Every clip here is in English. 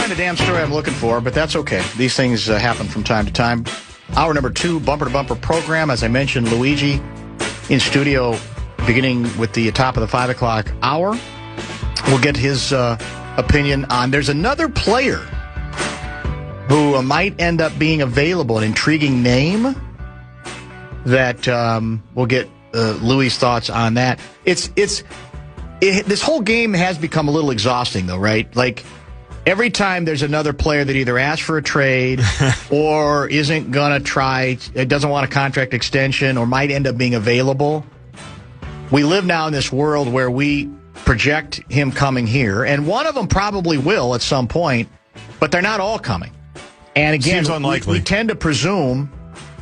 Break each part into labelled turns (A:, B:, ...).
A: find the damn story I'm looking for, but that's okay. These things happen from time to time. Hour number 2, bumper-to-bumper program. As I mentioned, Luigi in studio beginning with the top of the 5 o'clock hour. We'll get his opinion on. There's another player who might end up being available, an intriguing name that we'll get Louis' thoughts on that. This whole game has become a little exhausting, though, right? Like, every time there's another player that either asks for a trade or isn't going to try, doesn't want a contract extension or might end up being available, we live now in this world where we project him coming here, and one of them probably will at some point, but they're not all coming. And again,
B: seems unlikely.
A: We tend to presume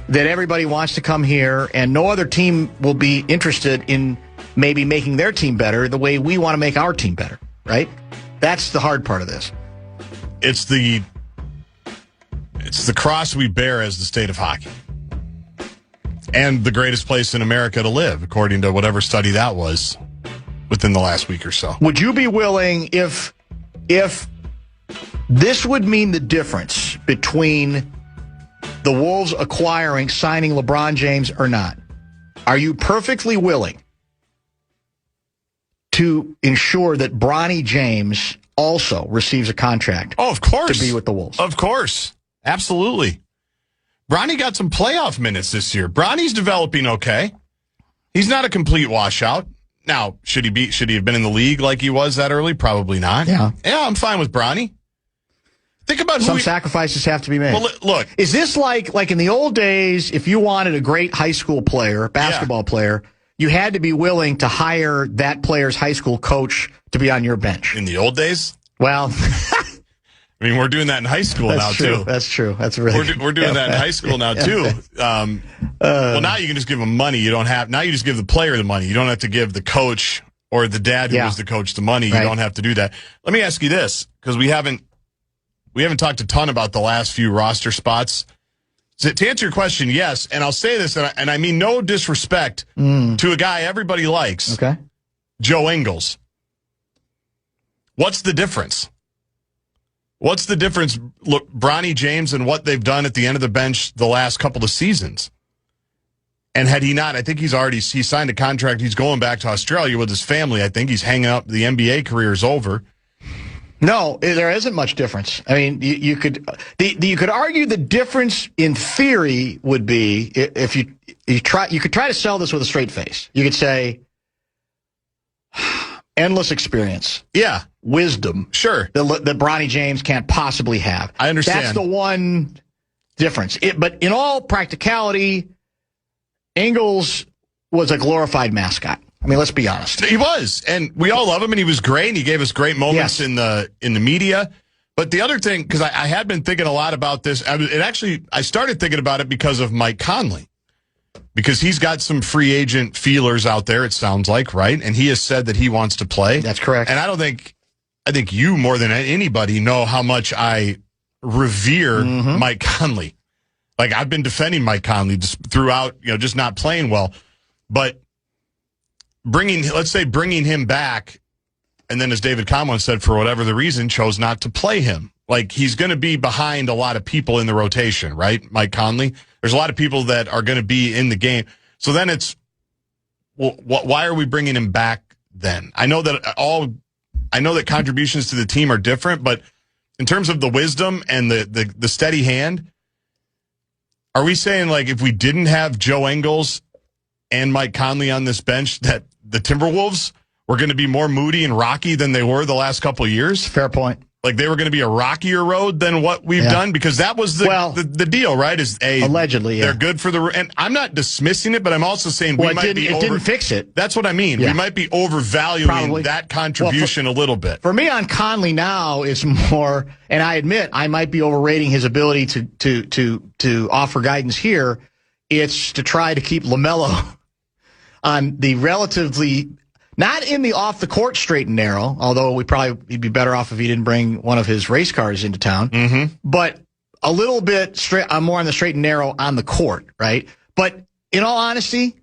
A: that everybody wants to come here, and no other team will be interested in maybe making their team better the way we want to make our team better, right? That's the hard part of this.
B: It's the cross we bear as the state of hockey. And the greatest place in America to live, according to whatever study that was within the last week or so.
A: Would you be willing, if this would mean the difference between the Wolves signing LeBron James or not, are you perfectly willing to ensure that Bronny James also receives a contract?
B: Oh, of course.
A: To be with the Wolves.
B: Of course. Absolutely. Bronny got some playoff minutes this year. Bronny's developing okay. He's not a complete washout. Now, should he have been in the league like he was that early? Probably not.
A: Yeah,
B: I'm fine with Bronny. Think about
A: some sacrifices have to be made.
B: Well, look.
A: Is this like in the old days, if you wanted a great high school player, basketball player, you had to be willing to hire that player's high school coach to be on your bench?
B: In the old days?
A: Well,
B: I mean, we're doing that in high school now, too.
A: That's true. That's really
B: We're doing that in high school now, too. Well, now you can just give them money. Now you just give the player the money. You don't have to give the coach or the dad who was the coach the money.
A: Right.
B: You don't have to do that. Let me ask you this, because we haven't talked a ton about the last few roster spots. So to answer your question, yes, and I'll say this, and I mean no disrespect to a guy everybody likes,
A: okay,
B: Joe Ingles. What's the difference? What's the difference, look, Bronny James and what they've done at the end of the bench the last couple of seasons? And had he not, I think he signed a contract. He's going back to Australia with his family. I think he's hanging up. The NBA career is over.
A: No, there isn't much difference. I mean, you could argue the difference in theory would be if you could try to sell this with a straight face. You could say endless experience.
B: Yeah.
A: Wisdom.
B: Sure.
A: That Bronny James can't possibly have.
B: I understand.
A: That's the one difference. But in all practicality, Ingles was a glorified mascot. I mean, let's be honest.
B: He was, and we all love him, and he was great, and he gave us great moments in the media. But the other thing, because I had been thinking a lot about this, I started thinking about it because of Mike Conley, because he's got some free agent feelers out there, it sounds like, right? And he has said that he wants to play.
A: That's correct.
B: And I think you more than anybody know how much I revere Mike Conley. Like, I've been defending Mike Conley just throughout, just not playing well, but let's say bringing him back, and then as David Conlon said, for whatever the reason, chose not to play him. Like, he's going to be behind a lot of people in the rotation, right? Mike Conley. There's a lot of people that are going to be in the game. So then it's, well, why are we bringing him back then? I know that contributions to the team are different, but in terms of the wisdom and the steady hand, are we saying, like, if we didn't have Joe Ingles and Mike Conley on this bench, that the Timberwolves were going to be more moody and rocky than they were the last couple of years?
A: Fair point.
B: Like, they were going to be a rockier road than what we've done, because that was the deal, right?
A: Allegedly,
B: they're good for and I'm not dismissing it, but I'm also saying it
A: didn't fix it.
B: That's what I mean. Yeah. We might be overvaluing that contribution a little bit.
A: For me, on Conley now, it's more, and I admit I might be overrating his ability to offer guidance here. It's to try to keep LaMelo on the relatively, not in the off the court straight and narrow, although he'd be better off if he didn't bring one of his race cars into town, but a little bit more on the straight and narrow on the court, right? But in all honesty,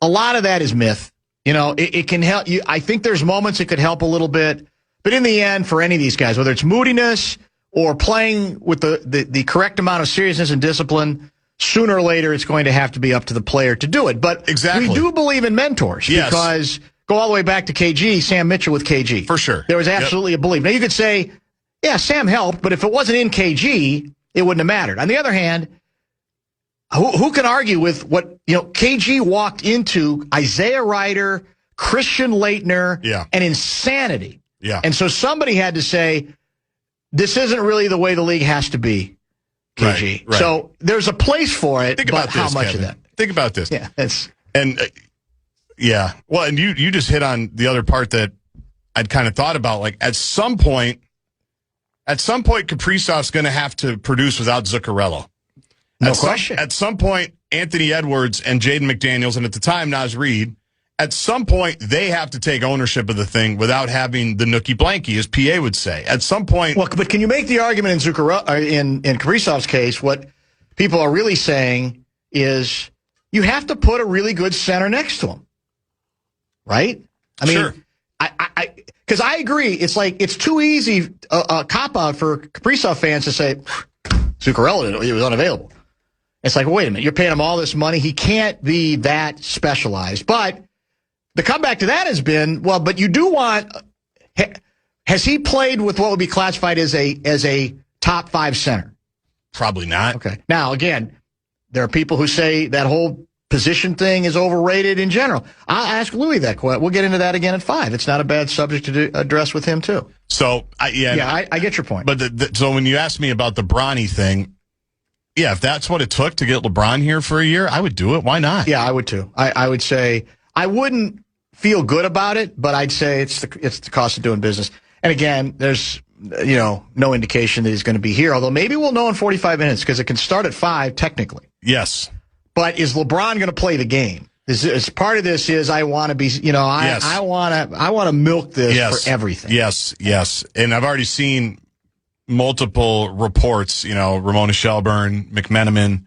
A: a lot of that is myth. It can help you. I think there's moments it could help a little bit, But in the end, for any of these guys, whether it's moodiness or playing with the correct amount of seriousness and discipline, sooner or later it's going to have to be up to the player to do it. But
B: exactly.
A: We do believe in mentors because go all the way back to KG, Sam Mitchell with KG.
B: For sure.
A: There was absolutely a belief. Now, you could say, yeah, Sam helped, but if it wasn't in KG, it wouldn't have mattered. On the other hand, who can argue with what, KG walked into Isaiah Ryder, Christian Laettner, and insanity.
B: Yeah.
A: And so somebody had to say, this isn't really the way the league has to be, KG.
B: Right.
A: So there's a place for it, but how much
B: Kevin.
A: of that?
B: Think about this.
A: Yeah.
B: Well, and you just hit on the other part that I'd kind of thought about. Like, at some point, Kaprizov's going to have to produce without Zuccarello.
A: No question.
B: At some point, Anthony Edwards and Jaden McDaniels, and at the time, Naz Reid, at some point, they have to take ownership of the thing without having the nookie blankie, as PA would say. At some point...
A: Well, but can you make the argument in Kaprizov's case, what people are really saying is you have to put a really good center next to him, right? I mean,
B: sure.
A: Because I agree, it's like it's too easy a cop-out for Kaprizov fans to say, Zuccarello, he was unavailable. It's like, well, wait a minute, you're paying him all this money. He can't be that specialized. But the comeback to that has been, well, but you do want, has he played with what would be classified as a top 5 center?
B: Probably not.
A: Okay. Now, again, there are people who say that whole position thing is overrated in general. I'll ask Louis that question. We'll get into that again at 5. It's not a bad subject to address with him, too.
B: So, I
A: get your point.
B: But so when you ask me about the Bronny thing, yeah, if that's what it took to get LeBron here for a year, I would do it. Why not?
A: Yeah, I would too. I would say I wouldn't feel good about it, but I'd say it's the cost of doing business. And again, there's no indication that he's going to be here. Although maybe we'll know in 45 minutes because it can start at 5 technically.
B: Yes.
A: But is LeBron going to play the game? Is part of this is I want to be I want to milk this for everything.
B: Yes. And I've already seen multiple reports, Ramona Shelburne, McMenamin,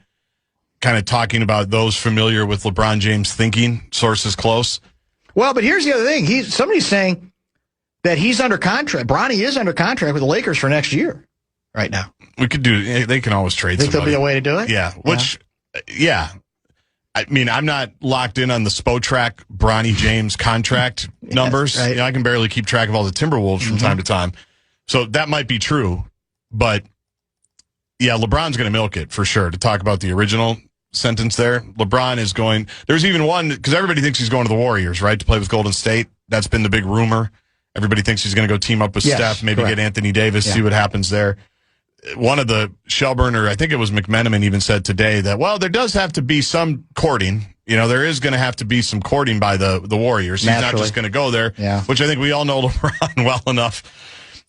B: kind of talking about those familiar with LeBron James thinking, sources close.
A: Well, but here's the other thing. Somebody's saying that he's under contract. Bronny is under contract with the Lakers for next year right now.
B: They can always trade
A: Think
B: somebody.
A: There'll be a way to do it?
B: Yeah. I mean, I'm not locked in on the Spotrac Bronny James contract numbers.
A: Right.
B: I can barely keep track of all the Timberwolves from time to time. So that might be true. But, yeah, LeBron's going to milk it for sure. To talk about the original sentence there, LeBron is going – there's even one – because everybody thinks he's going to the Warriors, right, to play with Golden State. That's been the big rumor. Everybody thinks he's going to go team up with Steph, maybe get Anthony Davis, see what happens there. One of the Shelburne, or I think it was McMenamin, even said today that, well, there does have to be some courting. There is going to have to be some courting by the Warriors. He's not just going to go there, which I think we all know LeBron well enough.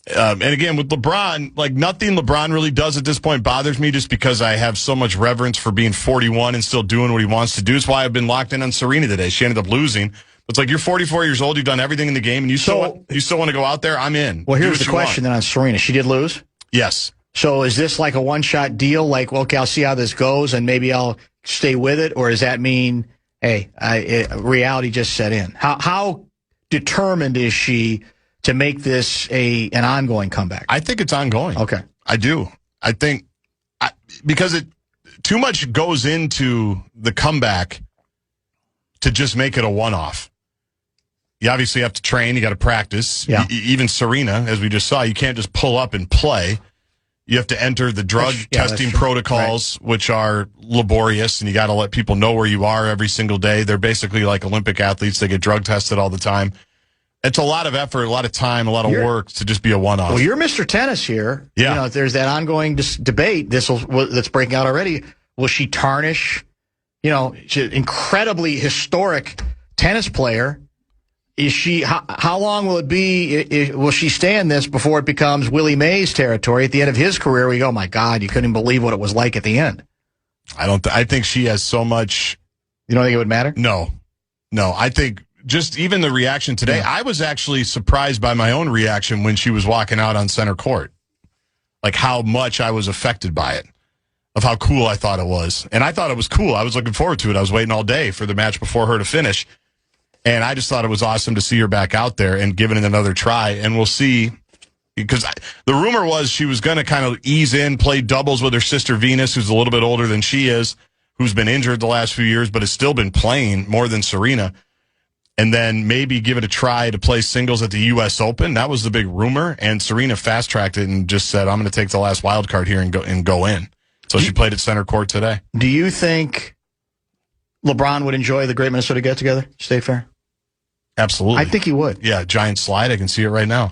B: And again, with LeBron, like nothing LeBron really does at this point bothers me just because I have so much reverence for being 41 and still doing what he wants to do. It's why I've been locked in on Serena today. She ended up losing. It's like you're 44 years old, you've done everything in the game, and you still want to go out there? I'm in.
A: Well, here's the question then on Serena. She did lose?
B: Yes.
A: So is this like a one-shot deal? Like, well, okay, I'll see how this goes, and maybe I'll stay with it? Or does that mean, hey, reality just set in? How determined is she to make this an ongoing comeback?
B: I think it's ongoing.
A: Okay.
B: I do. I think because too much goes into the comeback to just make it a one-off. You obviously have to train. You got to practice.
A: Yeah.
B: Even Serena, as we just saw, you can't just pull up and play. You have to enter the drug testing protocols, which are laborious, and you got to let people know where you are every single day. They're basically like Olympic athletes. They get drug tested all the time. It's a lot of effort, a lot of time, a lot of work to just be a one-off.
A: Well, you're Mr. Tennis here.
B: Yeah.
A: There's that ongoing debate that's breaking out already. Will she tarnish, she's an incredibly historic tennis player? Is she? How long will it be? Will she stay in this before it becomes Willie Mays territory? At the end of his career, we go, oh my God, you couldn't believe what it was like at the end.
B: I think she has so much.
A: You don't think it would matter?
B: No. I think just even the reaction today, I was actually surprised by my own reaction when she was walking out on center court. Like how much I was affected by it, of how cool I thought it was. And I thought it was cool. I was looking forward to it. I was waiting all day for the match before her to finish. And I just thought it was awesome to see her back out there and giving it another try. And we'll see, because the rumor was she was going to kind of ease in, play doubles with her sister Venus, who's a little bit older than she is, who's been injured the last few years, but has still been playing more than Serena. And then maybe give it a try to play singles at the U.S. Open. That was the big rumor. And Serena fast-tracked it and just said, I'm going to take the last wild card here and go in. So she played at center court today.
A: Do you think LeBron would enjoy the Great Minnesota Get-Together, State Fair?
B: Absolutely.
A: I think he would.
B: Yeah, giant slide. I can see it right now.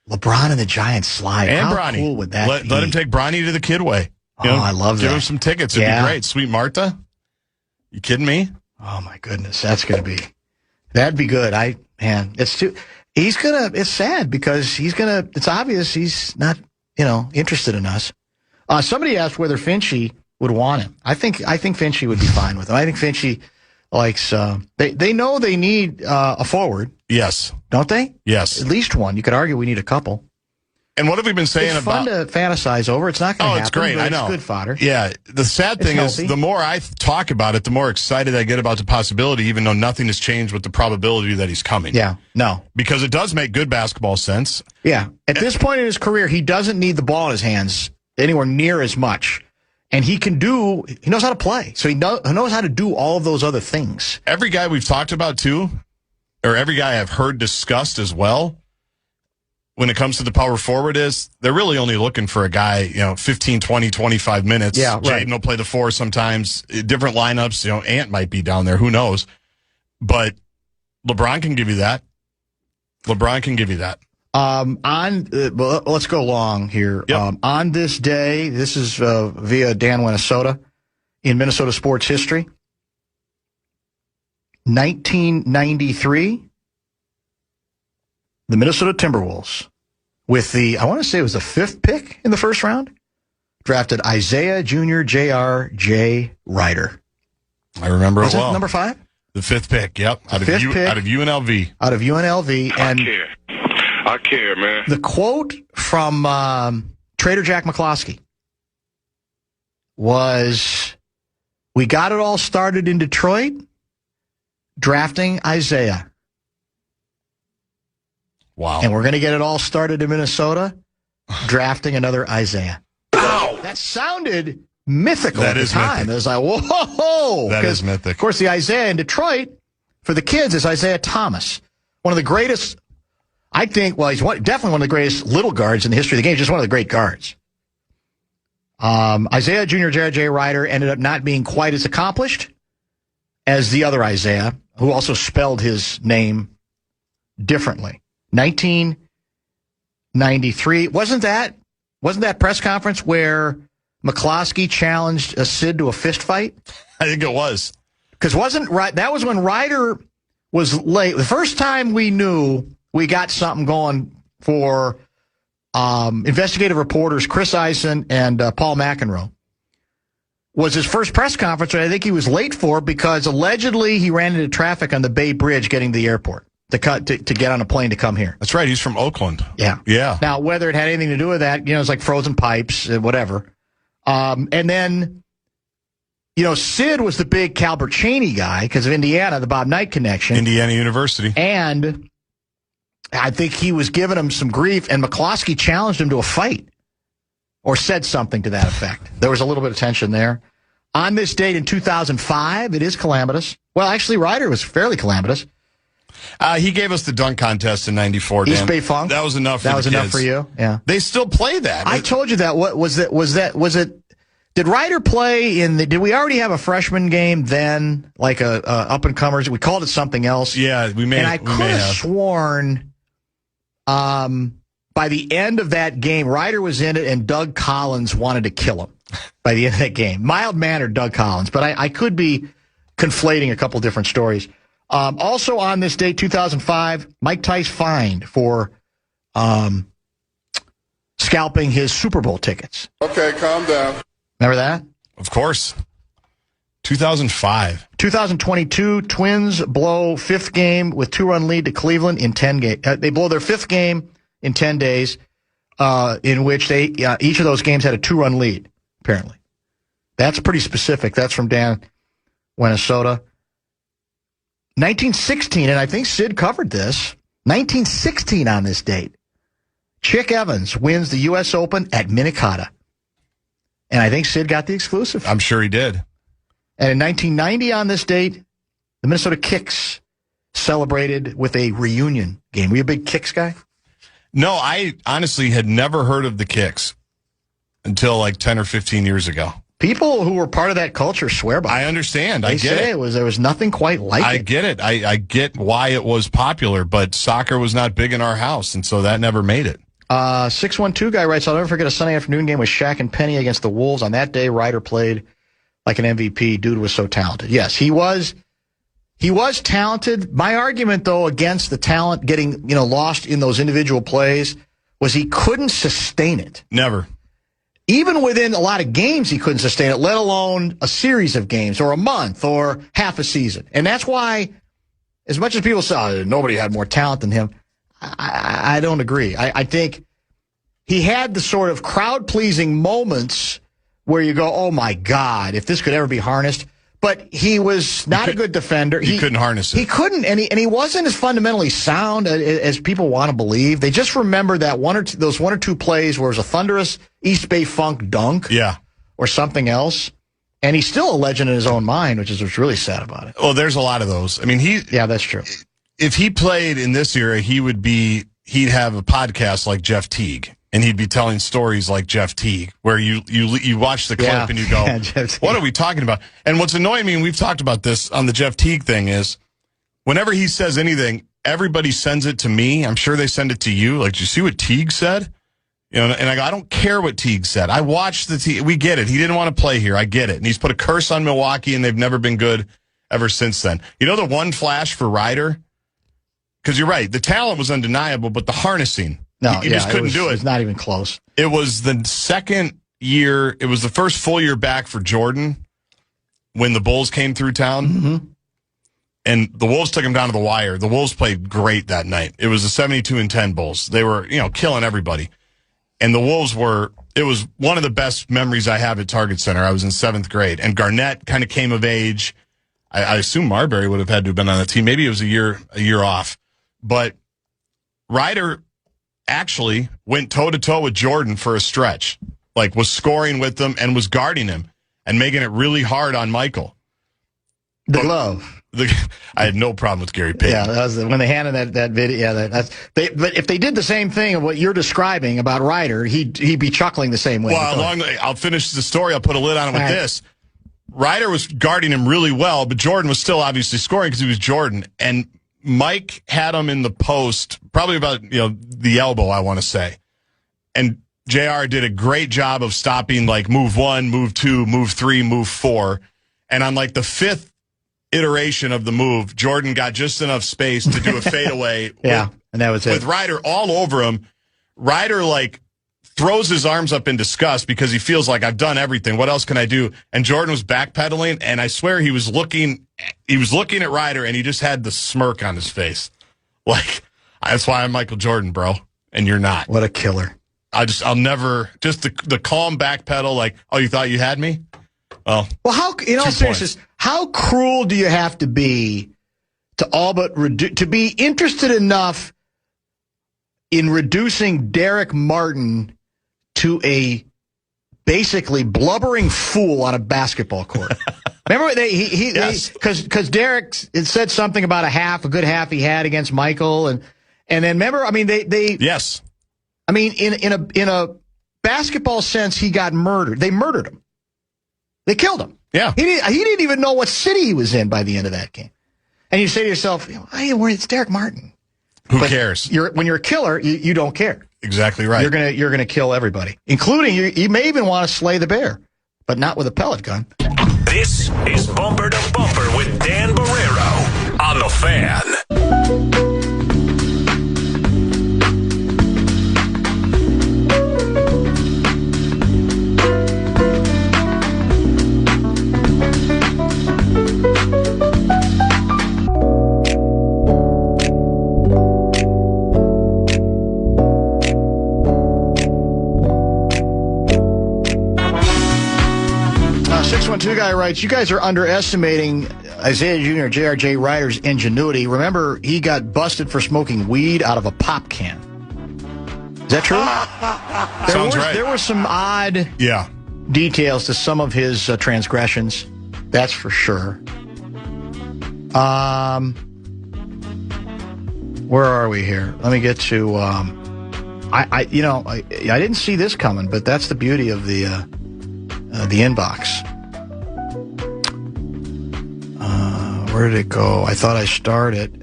A: LeBron and the giant slide.
B: And
A: How
B: Bronny.
A: cool would that be?
B: Let him take Bronny to the Kidway.
A: I love that.
B: Give him some tickets. It'd be great. Sweet Martha. You kidding me?
A: Oh, my goodness. That's going to be... That'd be good. It's sad because it's obvious he's not, interested in us. Somebody asked whether Finchie would want him. I think Finchie would be fine with him. I think Finchie likes, they know they need a forward.
B: Yes.
A: Don't they?
B: Yes.
A: At least one. You could argue we need a couple.
B: And what have we been saying
A: about... It's fun to fantasize over. It's not going to happen.
B: It's great. I know.
A: It's good fodder.
B: Yeah. The sad thing is, the more I talk about it, the more excited I get about the possibility, even though nothing has changed with the probability that he's coming.
A: Yeah. No.
B: Because it does make good basketball sense.
A: Yeah. At this point in his career, he doesn't need the ball in his hands anywhere near as much. And he knows how to play. So he knows how to do all of those other things.
B: Every guy we've talked about, too, or every guy I've heard discussed as well, when it comes to the power forward, they're really only looking for a guy, 15, 20, 25 minutes.
A: Yeah, right.
B: Jaden will play the four sometimes. Different lineups. Ant might be down there. Who knows? But LeBron can give you that.
A: Let's go long here.
B: Yep.
A: On this day, this is via Dan Whenesota, in Minnesota sports history, 1993. The Minnesota Timberwolves, with I want to say it was the 5th pick in the first round, drafted Isaiah Jr. J.R.J. Ryder.
B: I remember it well.
A: Number 5?
B: The 5th pick, yep. Out of UNLV.
A: Out of UNLV. And
C: I care, man.
A: The quote from Trader Jack McCloskey was, "We got it all started in Detroit, drafting Isaiah.
B: Wow.
A: And we're going to get it all started in Minnesota, drafting another Isaiah."
C: Ow!
A: That sounded mythical at the time.
B: Mythic.
A: It was like, whoa!
B: That is mythic.
A: Of course, the Isaiah in Detroit, for the kids, is Isaiah Thomas. One of the greatest, I think, he's definitely one of the greatest little guards in the history of the game, just one of the great guards. Isaiah Jr. J.R.J. Ryder ended up not being quite as accomplished as the other Isaiah, who also spelled his name differently. 1993. Wasn't that press conference where McCloskey challenged Sid to a fist fight?
B: I think it was.
A: Because that was when Ryder was late. The first time we knew we got something going for investigative reporters Chris Eisen and Paul McEnroe was his first press conference, and I think he was late for because allegedly he ran into traffic on the Bay Bridge getting to the airport. To get on a plane to come here.
B: That's right. He's from Oakland.
A: Yeah.
B: Yeah.
A: Now, whether it had anything to do with that, it's like frozen pipes, whatever. And then, Sid was the big Calbert Cheney guy because of Indiana, the Bob Knight connection.
B: Indiana University.
A: And I think he was giving him some grief, and McCloskey challenged him to a fight or said something to that effect. There was a little bit of tension there. On this date in 2005, it is calamitous. Well, actually, Ryder was fairly calamitous.
B: He gave us the dunk contest in '94.
A: East Bay Funk.
B: That was enough.
A: That was enough for you. Yeah.
B: They still play that.
A: I told you that. What was it? Was it? Did Ryder play in the? Did we already have a freshman game then? Like a up and comers? We called it something else.
B: Yeah, we may.
A: And I could have sworn, by the end of that game, Ryder was in it, and Doug Collins wanted to kill him. By the end of that game, mild mannered Doug Collins, but I could be conflating a couple different stories. Also on this date, 2005, Mike Tice fined for scalping his Super Bowl tickets.
C: Okay, calm down.
A: Remember that?
B: Of course. 2005.
A: 2022, Twins blow 5th game with 2-run lead to Cleveland in 10 games. They blow their 5th game in 10 days, in which each of those games had a 2-run lead, apparently. That's pretty specific. That's from Dan Whenesota. 1916, and I think Sid covered this, 1916 on this date, Chick Evans wins the U.S. Open at Minnetonka. And I think Sid got the exclusive.
B: I'm sure he did.
A: And in 1990 on this date, the Minnesota Kicks celebrated with a reunion game. Were you a big Kicks guy?
B: No, I honestly had never heard of the Kicks until like 10 or 15 years ago.
A: People who were part of that culture swear by it.
B: I understand.
A: They
B: I get
A: say
B: it.
A: There was nothing quite like it.
B: I get it. I get why it was popular, but soccer was not big in our house, and so that never made it.
A: 612 guy writes, I'll never forget a Sunday afternoon game with Shaq and Penny against the Wolves. On that day, Ryder played like an MVP. Dude was so talented. Yes, he was talented. My argument, though, against the talent getting lost in those individual plays was he couldn't sustain it.
B: Never.
A: Even within a lot of games, he couldn't sustain it, let alone a series of games or a month or half a season. And that's why, as much as people say, nobody had more talent than him, I don't agree. I think he had the sort of crowd-pleasing moments where you go, oh, my God, if this could ever be harnessed. But he was not a good defender.
B: He couldn't harness it.
A: He couldn't, and he wasn't as fundamentally sound as people want to believe. They just remember that those one or two plays where it was a thunderous East Bay Funk dunk, or something else. And he's still a legend in his own mind, which is what's really sad about it.
B: Well, there's a lot of those. I mean,
A: yeah, that's true.
B: If he played in this era, he'd have a podcast like Jeff Teague. And he'd be telling stories like Jeff Teague, where you watch the clip and you go, what are we talking about? And what's annoying me, and we've talked about this on the Jeff Teague thing, is whenever he says anything, everybody sends it to me. I'm sure they send it to you. Like, did you see what Teague said? And I go, I don't care what Teague said. I watched the Teague. We get it. He didn't want to play here. I get it. And he's put a curse on Milwaukee, and they've never been good ever since then. You know the one flash for Ryder? Because you're right. The talent was undeniable, but the harnessing.
A: No,
B: he just couldn't do it.
A: It's not even close.
B: It was the second year. It was the first full year back for Jordan when the Bulls came through town.
A: Mm-hmm.
B: And the Wolves took him down to the wire. The Wolves played great that night. It was the 72-10 Bulls. They were, killing everybody. And the Wolves it was one of the best memories I have at Target Center. I was in 7th grade. And Garnett kind of came of age. I assume Marbury would have had to have been on the team. Maybe it was a year off. But Ryder actually went toe-to-toe with Jordan for a stretch, like was scoring with them and was guarding him and making it really hard on Michael.
A: Glove.
B: I had no problem with Gary Payton.
A: Yeah, that was when they handed that video. Yeah, but if they did the same thing of what you're describing about Ryder, he'd be chuckling the same way.
B: Well, I'll finish the story. I'll put a lid on it with this. Ryder was guarding him really well, but Jordan was still obviously scoring because he was Jordan. And Mike had him in the post, probably about the elbow, I want to say. And JR did a great job of stopping like move 1, move 2, move 3, move 4. And on like the 5th iteration of the move, Jordan got just enough space to do a fadeaway.
A: And that was it.
B: With Ryder all over him. Ryder like throws his arms up in disgust because he feels like, I've done everything. What else can I do? And Jordan was backpedaling, and I swear he was looking at Ryder, and he just had the smirk on his face. Like, that's why I'm Michael Jordan, bro, and you're not.
A: What a killer.
B: I'll never, just the calm backpedal, like, oh, you thought you had me? Well,
A: how, in all seriousness, how cruel do you have to be to all but to be interested enough in reducing Derek Martin to a basically blubbering fool on a basketball court? Remember because Derek had said something about a good half he had against Michael, and then remember, I mean
B: yes,
A: I mean in a basketball sense, he got murdered. They murdered him. They killed him.
B: Yeah,
A: he didn't even know what city he was in by the end of that game. And you say to yourself, it's Derek Martin.
B: Who cares?
A: When you're a killer, you don't care.
B: Exactly right.
A: You're gonna kill everybody, including you may even want to slay the bear, but not with a pellet gun.
D: This is Bumper to Bumper with Dan Barrero on the Fan.
A: 612 guy writes, you guys are underestimating Isaiah Jr., J.R.J. Ryder's ingenuity. Remember, he got busted for smoking weed out of a pop can. Is that true?
B: Sounds right.
A: There were some odd details to some of his transgressions. That's for sure. Where are we here? Let me get to. I didn't see this coming, but that's the beauty of the inbox. Where did it go? I thought I started.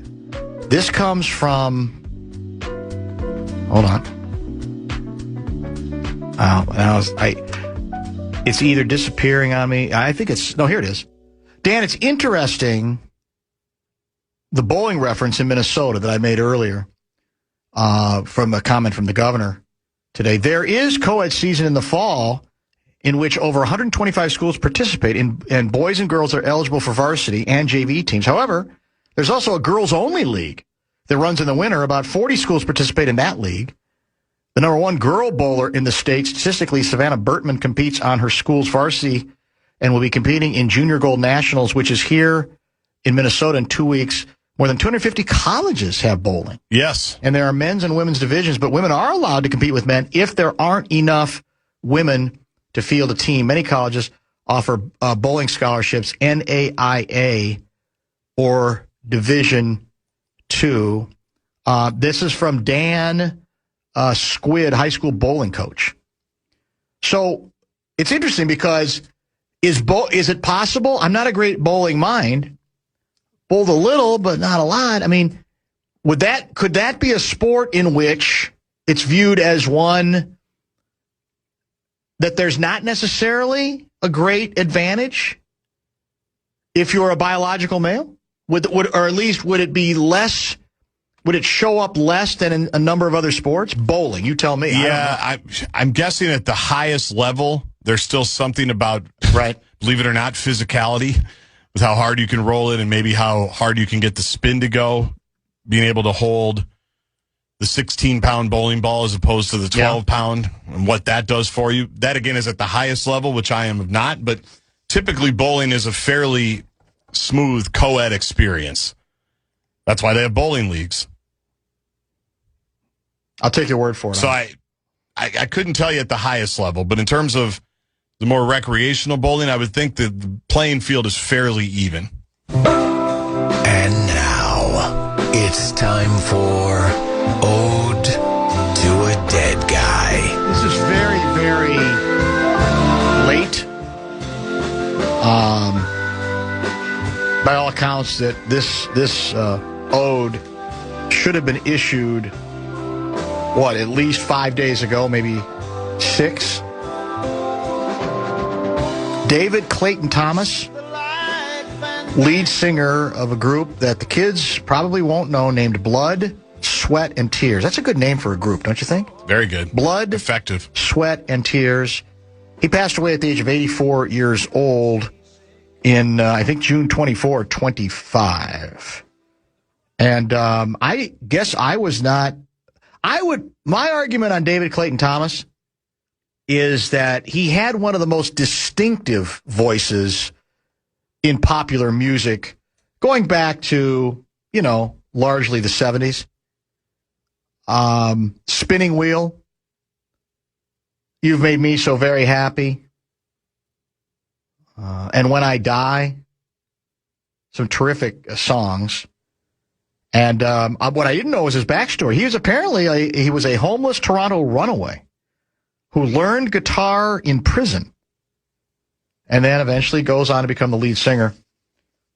A: This comes from. Hold on. It's either disappearing on me. I think it's no. Here it is. Dan, it's interesting. The bowling reference in Minnesota that I made earlier, from a comment from the governor today. There is co-ed season in the fall, in which over 125 schools participate, and boys and girls are eligible for varsity and JV teams. However, there's also a girls-only league that runs in the winter. About 40 schools participate in that league. The number one girl bowler in the state, statistically, Savannah Burtman, competes on her school's varsity and will be competing in Junior Gold Nationals, which is here in Minnesota in 2 weeks. More than 250 colleges have bowling.
B: Yes.
A: And there are men's and women's divisions, but women are allowed to compete with men if there aren't enough women to field a team. Many colleges offer bowling scholarships, NAIA or Division II. This is from Dan Squid, high school bowling coach. So it's interesting because is it possible? I'm not a great bowling mind. Bowled a little, but not a lot. I mean, could that be a sport in which it's viewed as one that there's not necessarily a great advantage if you're a biological male? Or at least would it be less? Would it show up less than in a number of other sports? Bowling, you tell me.
B: Yeah, I'm guessing at the highest level, there's still something about,
A: right?
B: Believe it or not, physicality, with how hard you can roll it and maybe how hard you can get the spin to go, being able to hold the 16-pound bowling ball as opposed to the 12-pound, and what that does for you. That, again, is at the highest level, which I am not, but typically bowling is a fairly smooth co-ed experience. That's why they have bowling leagues.
A: I'll take your word for it.
B: So I couldn't tell you at the highest level, but in terms of the more recreational bowling, I would think that the playing field is fairly even.
D: And now, it's time for Ode to a Dead Guy.
A: This is very, very late. By all accounts, that this ode should have been issued, at least 5 days ago, maybe 6. David Clayton Thomas, lead singer of a group that the kids probably won't know, named Blood, Sweat, and Tears. That's a good name for a group, don't you think?
B: Very good.
A: Blood,
B: effective.
A: Sweat, and Tears. He passed away at the age of 84 years old in, I think, June 24, 25. And I guess I was not... My argument on David Clayton Thomas is that he had one of the most distinctive voices in popular music going back to, largely the 70s. Spinning Wheel, You've Made Me So Very Happy, and When I Die, some terrific songs. And what I didn't know was his backstory. He was apparently he was a homeless Toronto runaway who learned guitar in prison and then eventually goes on to become the lead singer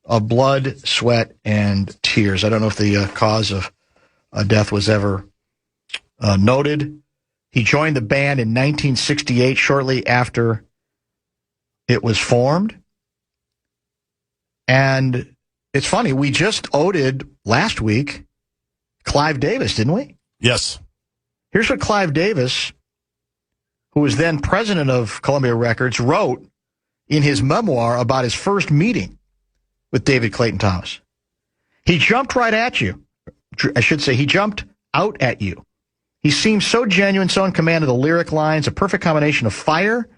A: of Blood, Sweat, and Tears. I don't know if the cause of death was ever noted. He joined the band in 1968, shortly after it was formed. And it's funny, we just odied last week Clive Davis, didn't we?
B: Yes. Here's
A: what Clive Davis, who was then president of Columbia Records, wrote in his memoir about his first meeting with David Clayton Thomas. He jumped right at you. I should say he jumped out at you. He seemed so genuine, so in command of the lyric lines, a perfect combination of fire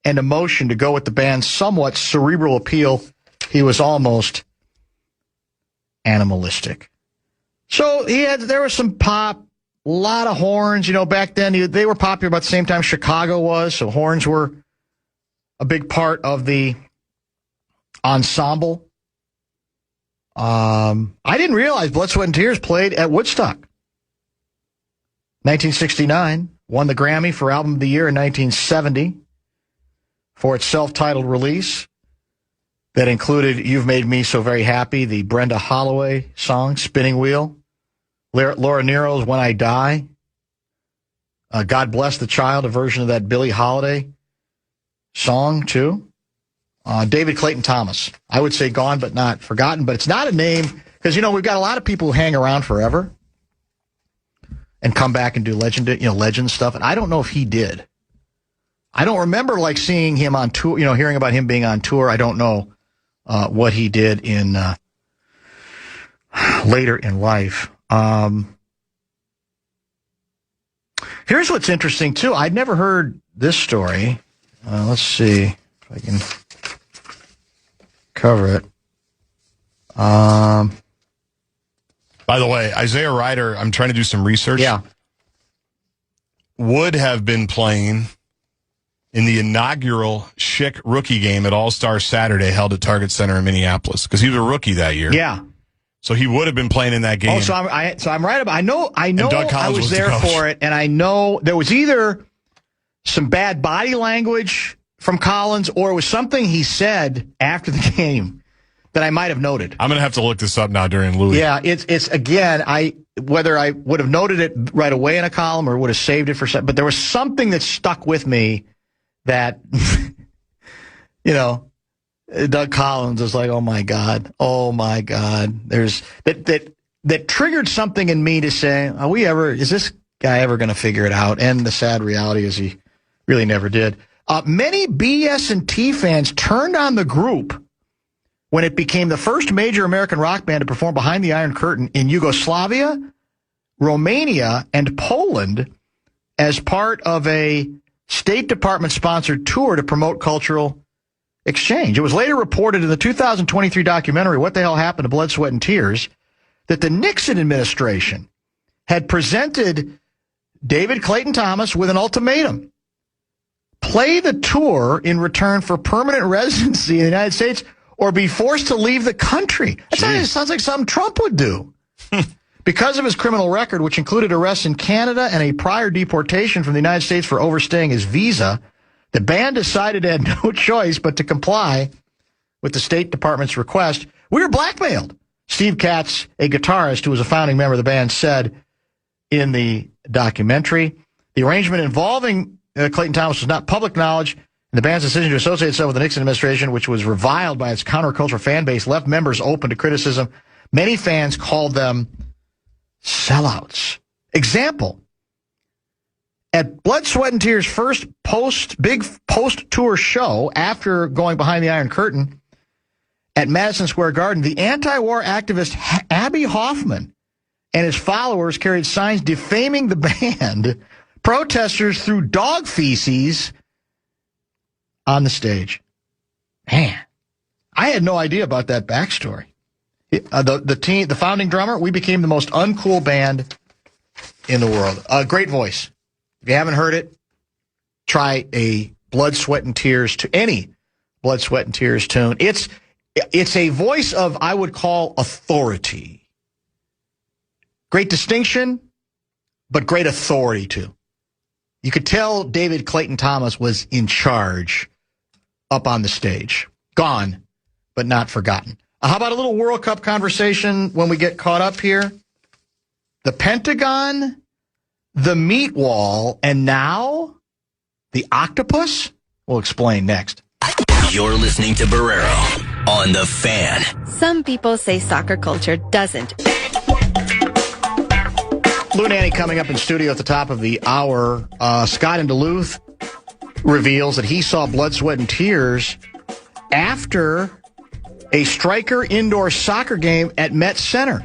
A: and emotion to go with the band's somewhat cerebral appeal. He was almost animalistic. So there was some pop, a lot of horns. Back then they were popular about the same time Chicago was, so horns were a big part of the ensemble. I didn't realize Blood, Sweat, and Tears played at Woodstock. 1969, won the Grammy for Album of the Year in 1970 for its self-titled release that included You've Made Me So Very Happy, the Brenda Holloway song, Spinning Wheel, Laura Nero's When I Die, God Bless the Child, a version of that Billie Holiday song, too. David Clayton Thomas, I would say gone but not forgotten, but it's not a name, because, we've got a lot of people who hang around forever and come back and do legend stuff, and I don't know if he did. I don't remember, seeing him on tour, hearing about him being on tour. I don't know what he did in later in life. Here's what's interesting, too. I'd never heard this story. Let's see if I can cover it.
B: By the way, Isaiah Ryder, I'm trying to do some research.
A: Yeah.
B: Would have been playing in the inaugural Schick rookie game at All-Star Saturday held at Target Center in Minneapolis, because he was a rookie that year.
A: Yeah.
B: So he would have been playing in that game.
A: Oh, so I'm right about. I know.
B: Doug Collins
A: I was there for it, and I know there was either some bad body language from Collins, or it was something he said after the game that I might have noted.
B: I'm going to have to look this up now during Louis.
A: Yeah, it's again, whether I would have noted it right away in a column or would have saved it for something, but there was something that stuck with me that, Doug Collins was like, oh my God. There's that triggered something in me to say, is this guy ever going to figure it out? And the sad reality is he really never did. Many BS&T fans turned on the group when it became the first major American rock band to perform behind the Iron Curtain in Yugoslavia, Romania, and Poland as part of a State Department-sponsored tour to promote cultural exchange. It was later reported in the 2023 documentary, What the Hell Happened to Blood, Sweat, and Tears, that the Nixon administration had presented David Clayton Thomas with an ultimatum. Play the tour in return for permanent residency in the United States or be forced to leave the country. That sounds like something Trump would do. Because of his criminal record, which included arrests in Canada and a prior deportation from the United States for overstaying his visa, the band decided it had no choice but to comply with the State Department's request. We were blackmailed, Steve Katz, a guitarist who was a founding member of the band, said in the documentary. The arrangement involving Clayton Thomas was not public knowledge, and the band's decision to associate itself with the Nixon administration, which was reviled by its counterculture fan base, left members open to criticism. Many fans called them sellouts. Example, at Blood, Sweat, and Tears' first big post-tour show after going behind the Iron Curtain at Madison Square Garden, the anti-war activist Abby Hoffman and his followers carried signs defaming the band. Protesters threw dog feces on the stage. Man, I had no idea about that backstory. The founding drummer, we became the most uncool band in the world. Great voice. If you haven't heard it, try a Blood, Sweat, and Tears to any Blood, Sweat, and Tears tune. It's a voice of, I would call, authority. Great distinction, but great authority too. You could tell David Clayton Thomas was in charge up on the stage. Gone, but not forgotten. How about a little World Cup conversation when we get caught up here? The Pentagon, the meat wall, and now the octopus? We'll explain next.
E: You're listening to Barrero on The Fan.
F: Some people say soccer culture doesn't.
A: Lou Nanny coming up in studio at the top of the hour. Scott in Duluth reveals that he saw Blood, Sweat, and Tears after a striker indoor soccer game at Met Center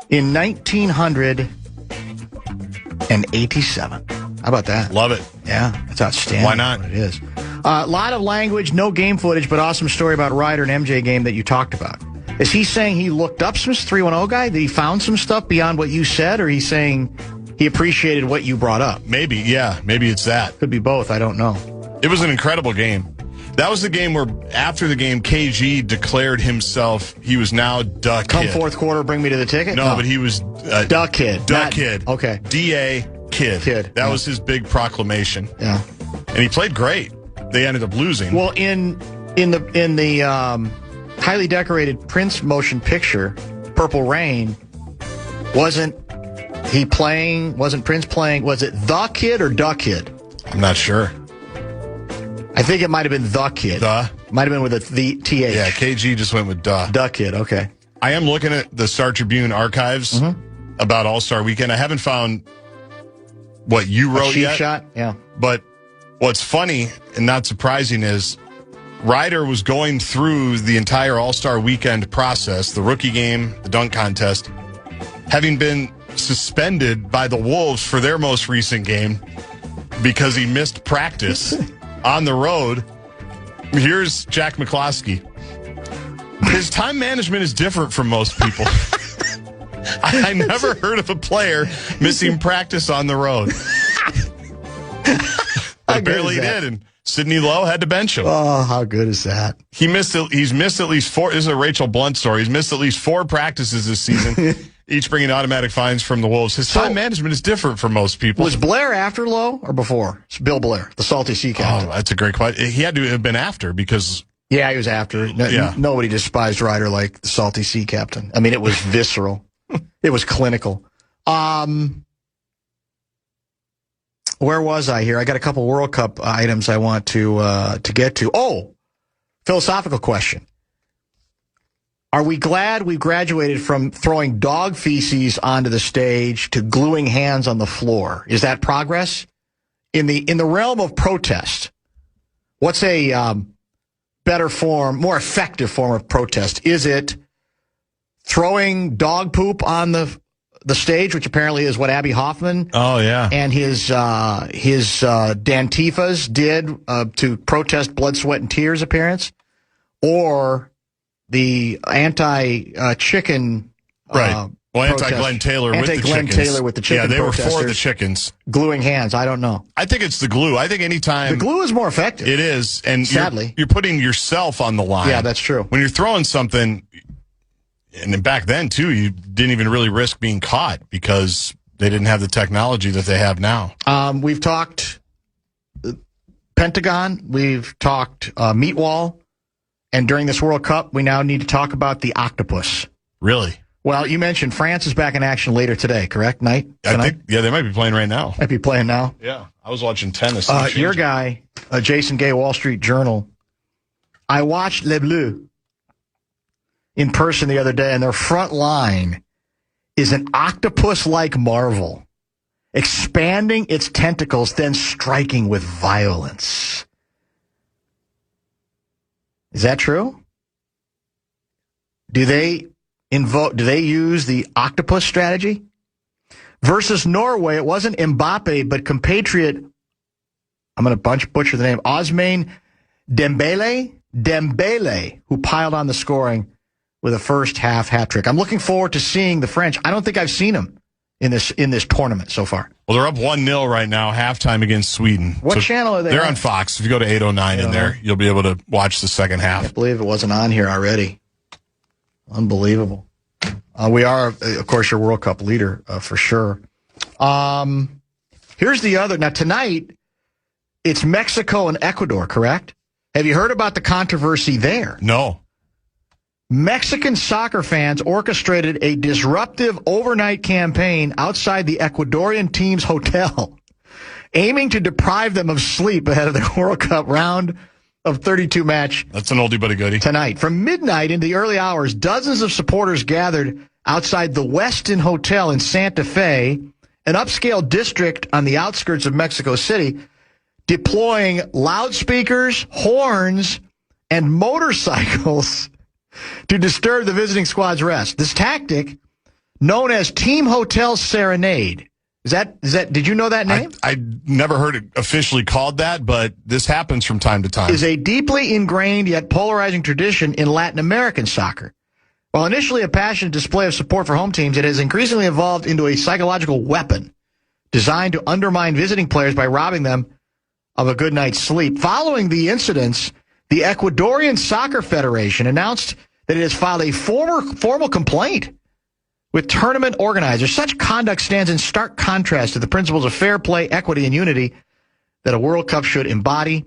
A: in 1987. How about that?
B: Love it.
A: Yeah, that's outstanding.
B: Why not?
A: It is. A lot of language, no game footage, but awesome story about Ryder and MJ game that you talked about. Is he saying he looked up some 310 guy? That he found some stuff beyond what you said? Or he's saying he appreciated what you brought up?
B: Maybe, yeah. Maybe it's that.
A: Could be both. I don't know.
B: It was an incredible game. That was the game where, after the game, KG declared himself he was now Duh Kid.
A: Come fourth quarter, bring me to the ticket?
B: No, but he was...
A: Duh Kid.
B: Duh Kid.
A: Okay.
B: D-A Kid. That was his big proclamation.
A: Yeah.
B: And he played great. They ended up losing.
A: Well, in the highly decorated Prince motion picture, Purple Rain, wasn't Prince playing, was it The Kid or Duh Kid?
B: I'm not sure.
A: I think it might have been The Kid. Might have been with the TH.
B: Yeah, KG just went with Duh.
A: Duh Kid, okay.
B: I am looking at the Star Tribune archives about All-Star Weekend. I haven't found what you wrote yet.
A: Shot? Yeah.
B: But what's funny and not surprising is Ryder was going through the entire All-Star Weekend process, the rookie game, the dunk contest, having been suspended by the Wolves for their most recent game because he missed practice on the road. Here's Jack McCloskey. His time management is different from most people. I never heard of a player missing practice on the road. Apparently he did, and Sidney Lowe had to bench him.
A: Oh, how good is that?
B: He's missed at least 4. This is a Rachel Blunt story. He's missed at least 4 practices this season, each bringing automatic fines from the Wolves. His time management is different from most people.
A: Was Blair after Lowe or before? It's Bill Blair, the Salty Sea captain.
B: Oh, that's a great question. He had to have been after because...
A: Yeah, he was after. Nobody despised Ryder like the Salty Sea captain. I mean, it was visceral. It was clinical. Where was I here? I got a couple World Cup items I want to get to. Oh, philosophical question. Are we glad we graduated from throwing dog feces onto the stage to gluing hands on the floor? Is that progress? In the realm of protest, what's a better form, more effective form of protest? Is it throwing dog poop on the stage, which apparently is what Abby Hoffman and his Dantifas did to protest Blood, Sweat, and Tears appearance, or the anti-chicken
B: anti-Glenn Taylor with the chickens.
A: Taylor with the chicken.
B: Yeah, they were for the chickens.
A: Gluing hands, I don't know.
B: I think it's the glue. I think anytime...
A: The glue is more effective.
B: It is, and
A: sadly.
B: You're putting yourself on the line.
A: Yeah, that's true.
B: When you're throwing something... And then back then, too, you didn't even really risk being caught because they didn't have the technology that they have now.
A: We've talked Pentagon. We've talked meat wall. And during this World Cup, we now need to talk about the octopus.
B: Really?
A: Well, you mentioned France is back in action later today, correct? Tonight?
B: I think, they might be playing right now.
A: Might be playing now.
B: Yeah. I was watching tennis.
A: Your guy, Jason Gay, Wall Street Journal. I watched Les Bleus in person the other day, and their front line is an octopus-like marvel, expanding its tentacles, then striking with violence. Is that true? Do they use the octopus strategy? Versus Norway, it wasn't Mbappe, but compatriot, I'm going to butcher the name, Ousmane Dembele, who piled on the scoring with a first-half hat trick. I'm looking forward to seeing the French. I don't think I've seen them in this tournament so far.
B: Well, they're up 1-0 right now, halftime against Sweden.
A: What channel are they on?
B: They're on Fox. If you go to 809 in there, you'll be able to watch the second half.
A: I can't believe it wasn't on here already. Unbelievable. We are, of course, your World Cup leader for sure. Here's the other. Now, tonight, it's Mexico and Ecuador, correct? Have you heard about the controversy there?
B: No.
A: Mexican soccer fans orchestrated a disruptive overnight campaign outside the Ecuadorian team's hotel, aiming to deprive them of sleep ahead of the World Cup round of 32 match.
B: That's an oldie but a goodie.
A: Tonight. From midnight into the early hours, dozens of supporters gathered outside the Westin Hotel in Santa Fe, an upscale district on the outskirts of Mexico City, deploying loudspeakers, horns, and motorcycles to disturb the visiting squad's rest. This tactic, known as Team Hotel Serenade, Did you know that name?
B: I never heard it officially called that, but this happens from time to time.
A: Is a deeply ingrained yet polarizing tradition in Latin American soccer. While initially a passionate display of support for home teams, it has increasingly evolved into a psychological weapon designed to undermine visiting players by robbing them of a good night's sleep. Following the incidents, the Ecuadorian Soccer Federation announced that it has filed a formal complaint with tournament organizers. Such conduct stands in stark contrast to the principles of fair play, equity, and unity that a World Cup should embody.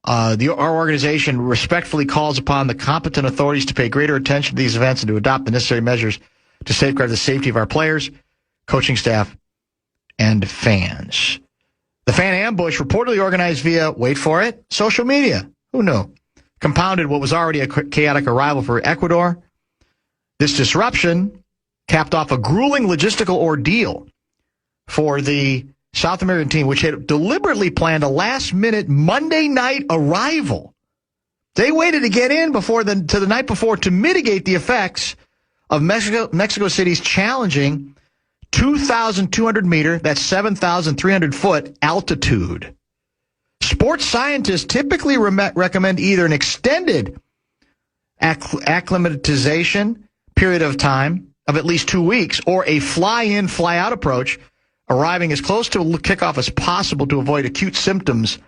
A: Our organization respectfully calls upon the competent authorities to pay greater attention to these events and to adopt the necessary measures to safeguard the safety of our players, coaching staff, and fans. The fan ambush reportedly organized via, wait for it, social media. Who knew? Compounded what was already a chaotic arrival for Ecuador. This disruption capped off a grueling logistical ordeal for the South American team, which had deliberately planned a last-minute Monday night arrival. They waited to get in to the night before to mitigate the effects of Mexico City's challenging 2,200-meter, that's 7,300-foot altitude. Sports scientists typically recommend either an extended acclimatization period of time of at least 2 weeks or a fly-in, fly-out approach, arriving as close to kickoff as possible to avoid acute symptoms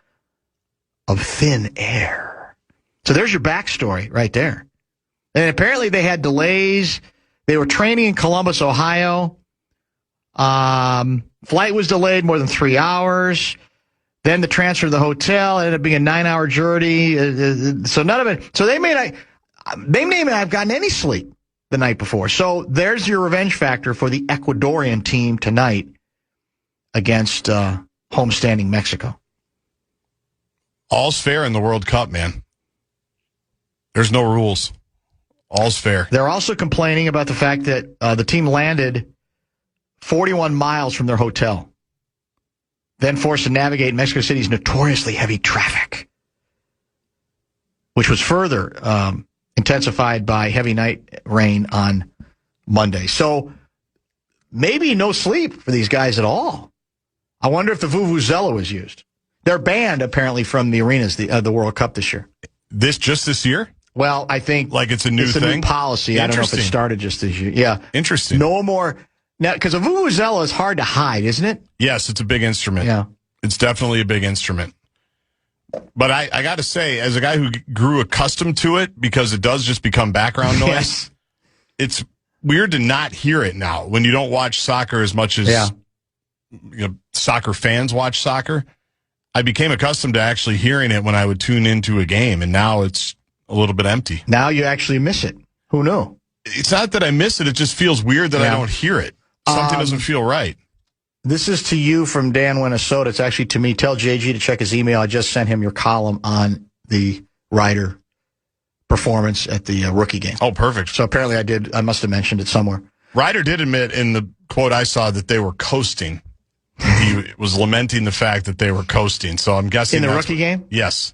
A: of thin air. So there's your backstory right there. And apparently they had delays. They were training in Columbus, Ohio. Flight was delayed more than 3 hours. Then the transfer to the hotel ended up being a 9-hour journey. So none of it. So they may not have gotten any sleep the night before. So there's your revenge factor for the Ecuadorian team tonight against homestanding Mexico.
B: All's fair in the World Cup, man. There's no rules. All's fair.
A: They're also complaining about the fact that the team landed 41 miles from their hotel, then forced to navigate Mexico City's notoriously heavy traffic, which was further intensified by heavy night rain on Monday. So maybe no sleep for these guys at all. I wonder if the Vuvuzela was used. They're banned, apparently, from the arenas the World Cup this year.
B: Just this year?
A: Well, I think
B: like it's a new thing?
A: A new policy. I don't know if it started just this year. Yeah.
B: Interesting.
A: No more. Now, because a Vuvuzela is hard to hide, isn't it?
B: Yes, it's a big instrument.
A: Yeah.
B: It's definitely a big instrument. But I got to say, as a guy who grew accustomed to it, because it does just become background noise,
A: yes.
B: It's weird to not hear it now when you don't watch soccer as much as soccer fans watch soccer. I became accustomed to actually hearing it when I would tune into a game, and now it's a little bit empty.
A: Now you actually miss it. Who knew?
B: It's not that I miss it. It just feels weird that I don't hear it. Something doesn't feel right.
A: This is to you from Dan Whenesota. It's actually to me. Tell JG to check his email. I just sent him your column on the Ryder performance at the rookie game.
B: Oh, perfect.
A: So apparently I must have mentioned it somewhere.
B: Ryder did admit in the quote I saw that they were coasting. He was lamenting the fact that they were coasting. So I'm guessing
A: in the rookie game?
B: Yes.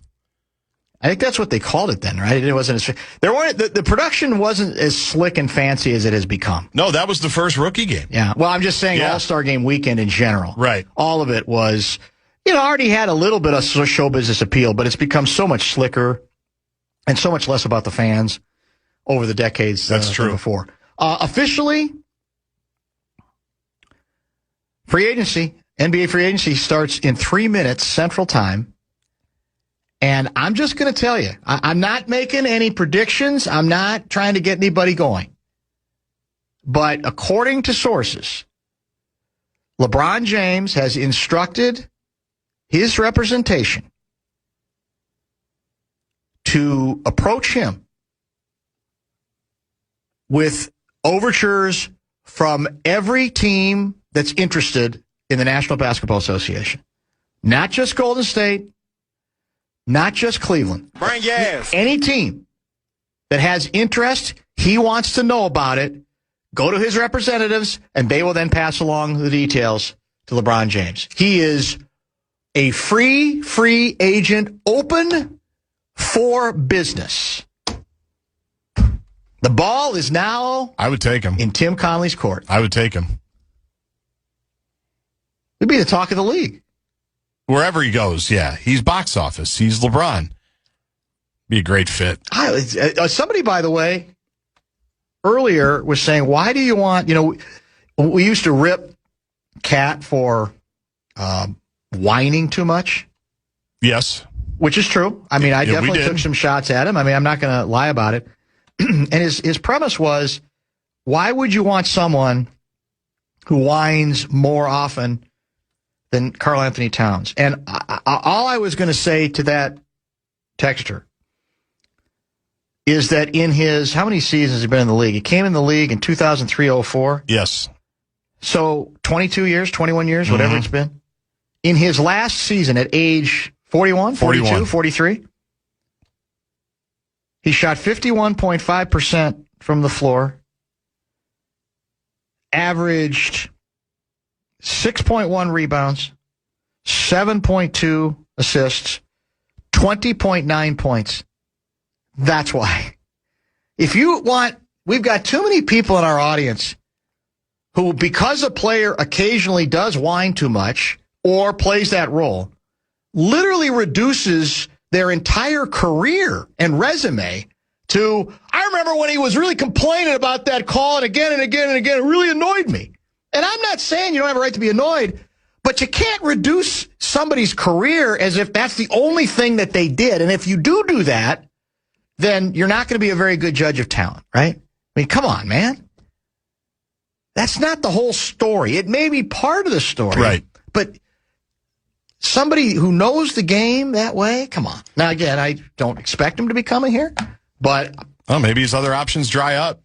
A: I think that's what they called it then, right? It wasn't as the production wasn't as slick and fancy as it has become.
B: No, that was the first rookie game.
A: Yeah. Well, I'm just saying All-Star Game weekend in general.
B: Right.
A: All of it was, already had a little bit of show business appeal, but it's become so much slicker and so much less about the fans over the decades.
B: That's true.
A: Before. Officially, NBA free agency starts in 3 minutes Central Time. And I'm just going to tell you, I'm not making any predictions. I'm not trying to get anybody going. But according to sources, LeBron James has instructed his representation to approach him with overtures from every team that's interested in the National Basketball Association. Not just Golden State. Not just Cleveland.
C: Bring your ass.
A: Any team that has interest, he wants to know about it. Go to his representatives, and they will then pass along the details to LeBron James. He is a free agent, open for business. The ball is now
B: I would take him
A: in Tim Conley's court.
B: I would take him.
A: be the talk of the league.
B: Wherever he goes, yeah. He's box office. He's LeBron. Be a great fit.
A: Somebody, by the way, earlier was saying, why do you want, we used to rip Cat for whining too much.
B: Yes.
A: Which is true. I mean, I definitely took some shots at him. I mean, I'm not going to lie about it. And his premise was, why would you want someone who whines more often than Karl Anthony Towns? And all I was going to say to that texter is that in his, how many seasons has he been in the league? He came in the league in 2003-04.
B: Yes.
A: So 22 years, 21 years, whatever it's been. In his last season at age 41, 42, 43, he shot 51.5% from the floor, averaged 6.1 rebounds, 7.2 assists, 20.9 points. That's why. If you want, we've got too many people in our audience who, because a player occasionally does whine too much or plays that role, literally reduces their entire career and resume to, I remember when he was really complaining about that call and again and again and again, it really annoyed me. And I'm not saying you don't have a right to be annoyed, but you can't reduce somebody's career as if that's the only thing that they did. And if you do that, then you're not going to be a very good judge of talent, right? I mean, come on, man. That's not the whole story. It may be part of the story.
B: Right.
A: But somebody who knows the game that way, come on. Now, again, I don't expect him to be coming here, but...
B: Well, maybe his other options dry up.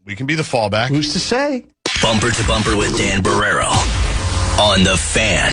B: We can be the fallback.
A: Who's to say?
E: Bumper to Bumper with Dan Barrero on the Fan.